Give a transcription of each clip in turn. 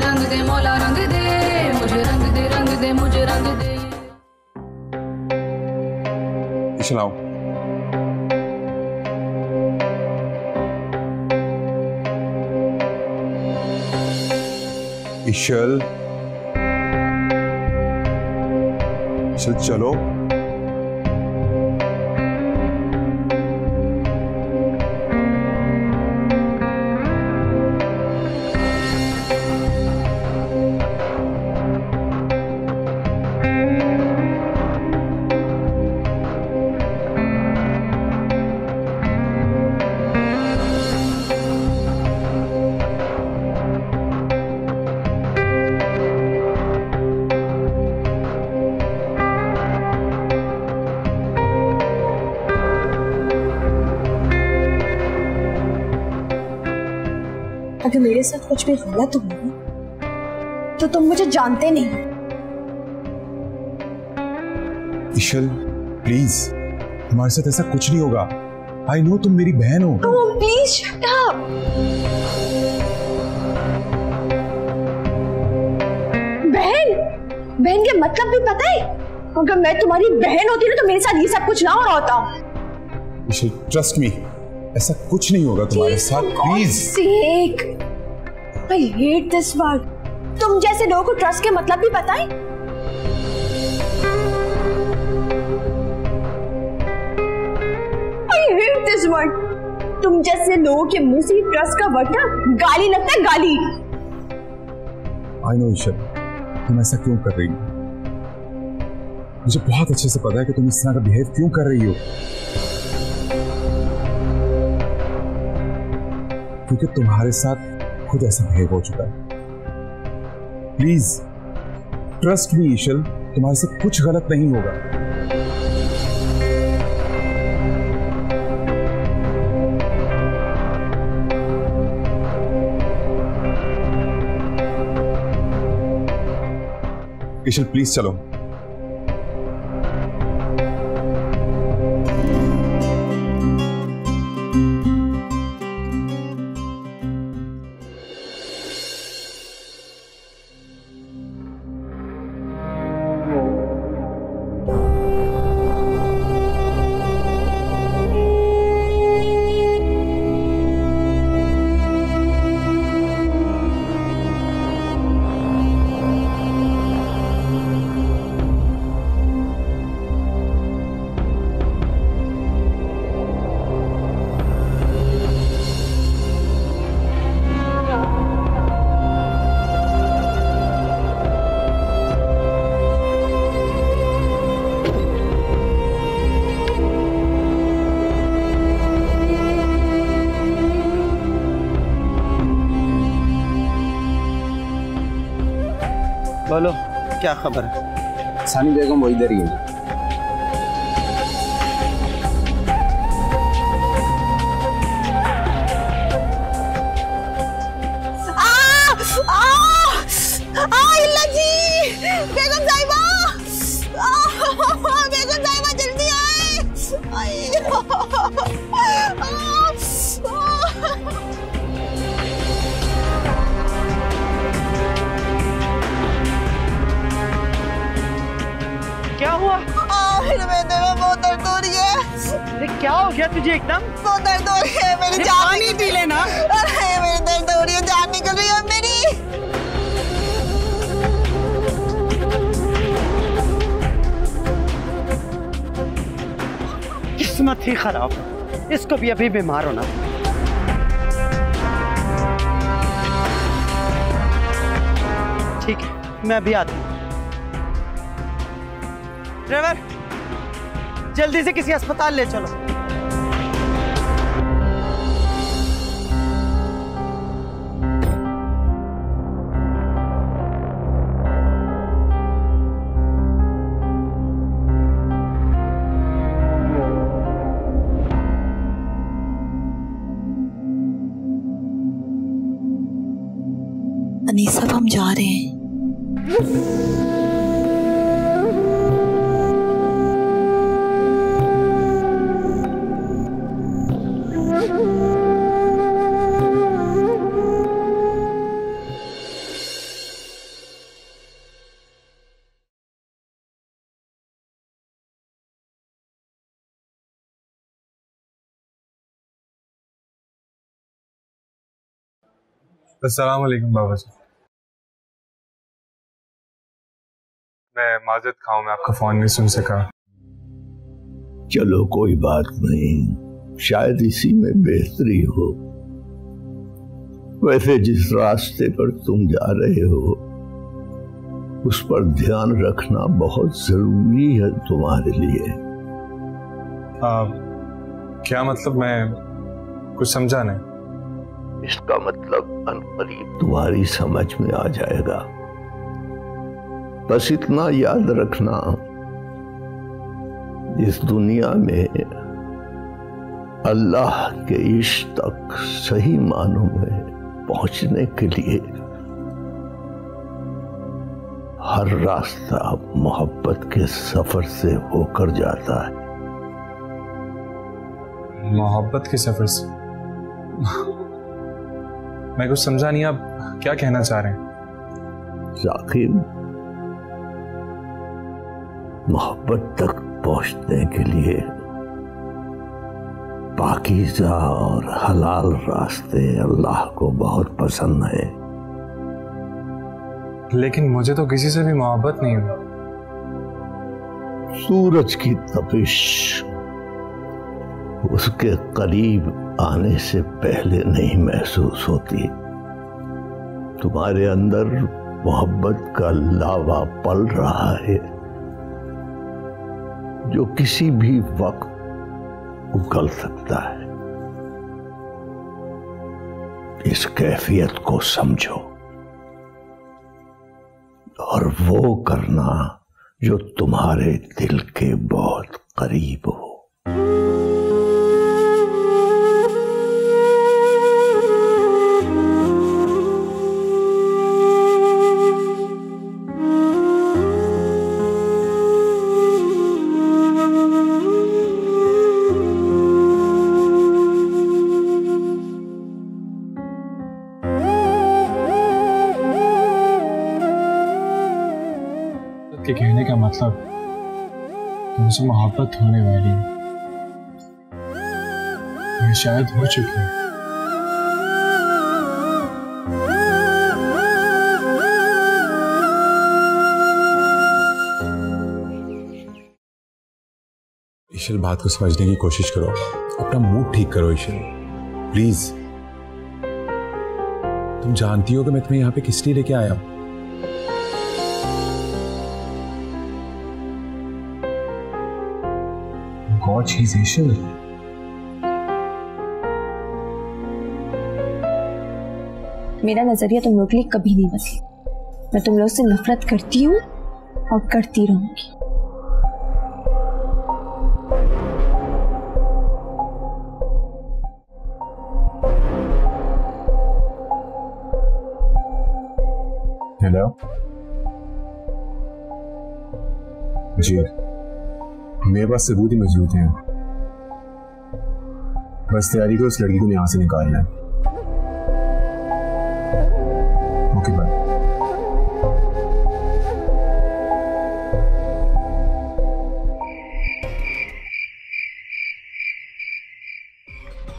रंग दे मौला रंग दे, मुझे रंग दे रंग दे मुझे रंग दे। चलाओ। इशल, चलो। अगर मेरे साथ कुछ भी गलत हुआ तो तुम मुझे जानते नहीं। इशल प्लीज, तुम्हारे साथ ऐसा कुछ नहीं होगा। आई नो तुम मेरी बहन हो। Please shut up. बहन? बहन के मतलब भी पता है? अगर मैं तुम्हारी बहन होती ना तो मेरे साथ ये सब कुछ ना होता। इशल ट्रस्ट मी, ऐसा कुछ नहीं होगा तुम्हारे साथ। Please. I hate this word. तुम जैसे लोगों को ट्रस्ट के मतलब भी पता है? I hate this word. तुम जैसे लोगों के मुंह से ट्रस्ट का वर्ड ना गाली लगता है, गाली। I know इशल, तुम ऐसा क्यों कर रही हो? मुझे बहुत अच्छे से पता है कि तुम इस तरह का बिहेव क्यों कर रही हो। क्योंकि तुम्हारे साथ खुद ऐसा बिहेव हो चुका है। प्लीज ट्रस्ट मी इशल, तुम्हारे से कुछ गलत नहीं होगा। इशल प्लीज चलो। बोलो क्या खबर है? सानी बेगम वो इधर ही है। बेगम साहिबा जल्दी आए। क्या हुआ? मेरे बेटे में बहुत दर्द हो रही है। अरे क्या हो गया तुझे? एकदम बहुत दर्द हो रही है मेरी जान। पानी पी लेना। अरे मेरी दर्द हो रही है, जान निकल रही है मेरी। किस्मत ही खराब, इसको भी अभी बीमार होना। ठीक है मैं अभी आता हूँ। ड्राइवर जल्दी से किसी अस्पताल ले चलो। अनीसा हम जा रहे हैं। अस्सलाम वालेकुम बाबा जी। मैं माजरत खाऊं, मैं आपका फोन नहीं सुन सका। चलो कोई बात नहीं, शायद इसी में बेहतरी हो। वैसे जिस रास्ते पर तुम जा रहे हो उस पर ध्यान रखना बहुत जरूरी है तुम्हारे लिए। क्या मतलब? मैं कुछ समझा नहीं। इसका मतलब अनकरीब तुम्हारी समझ में आ जाएगा। बस इतना याद रखना, इस दुनिया में अल्लाह के इश्क तक सही मानों में पहुंचने के लिए हर रास्ता मोहब्बत के सफर से होकर जाता है। मोहब्बत के सफर से? मैं कुछ समझा नहीं, आप क्या कहना चाह रहे हैं? जाकिर, मोहब्बत तक पहुंचने के लिए पाकीज़ा और हलाल रास्ते अल्लाह को बहुत पसंद है। लेकिन मुझे तो किसी से भी मोहब्बत नहीं हुई। सूरज की तपिश उसके करीब आने से पहले नहीं महसूस होती। तुम्हारे अंदर मोहब्बत का लावा पल रहा है जो किसी भी वक्त उगल सकता है। इस कैफियत को समझो और वो करना जो तुम्हारे दिल के बहुत करीब हो। के कहने का मतलब तुमसे मोहब्बत होने वाली है, ये शायद हो चुकी है। ईशल, बात को समझने की कोशिश करो, अपना मूड ठीक करो ईशल, प्लीज। तुम जानती हो कि मैं तुम्हें यहाँ पे किस लिए लेके आया हूं। God, she's ईशल। मेरा नजरिया तुम लोग के लिए कभी नहीं बदला। मैं तुम लोग से नफरत करती हूँ और करती रहूंगी। हेलो जी, मेरे पास सबूत ही मौजूद हैं। बस तैयारी को उस लड़की को यहाँ से निकालना है। Okay bye.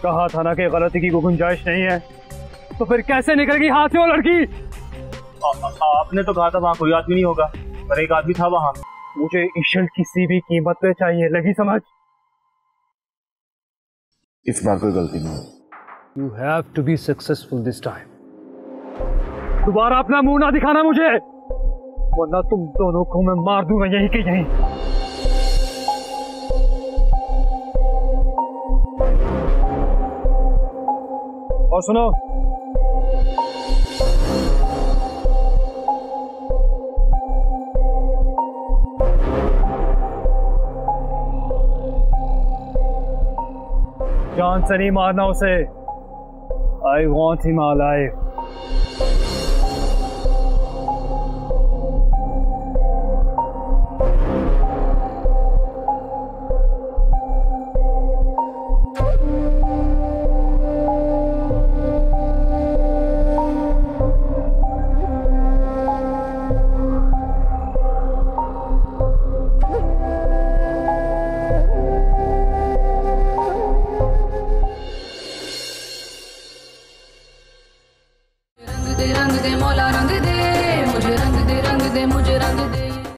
कहा था ना कि गलती की कोई गुंजाइश नहीं है, तो फिर कैसे निकल गई हाथ से वो लड़की? आपने तो कहा था वहाँ कोई आदमी नहीं होगा, पर एक आदमी था वहाँ। मुझे ईशल किसी भी कीमत पे चाहिए, लगी समझ? इस बार कोई गलती नहीं। You have to be successful this time. दोबारा अपना मुंह ना दिखाना मुझे, वरना तुम दोनों को मैं मार दूंगा यहीं के यहीं। और सुनो, जान से नहीं मारना उसे। I want him alive. रंग दे मौला रंग दे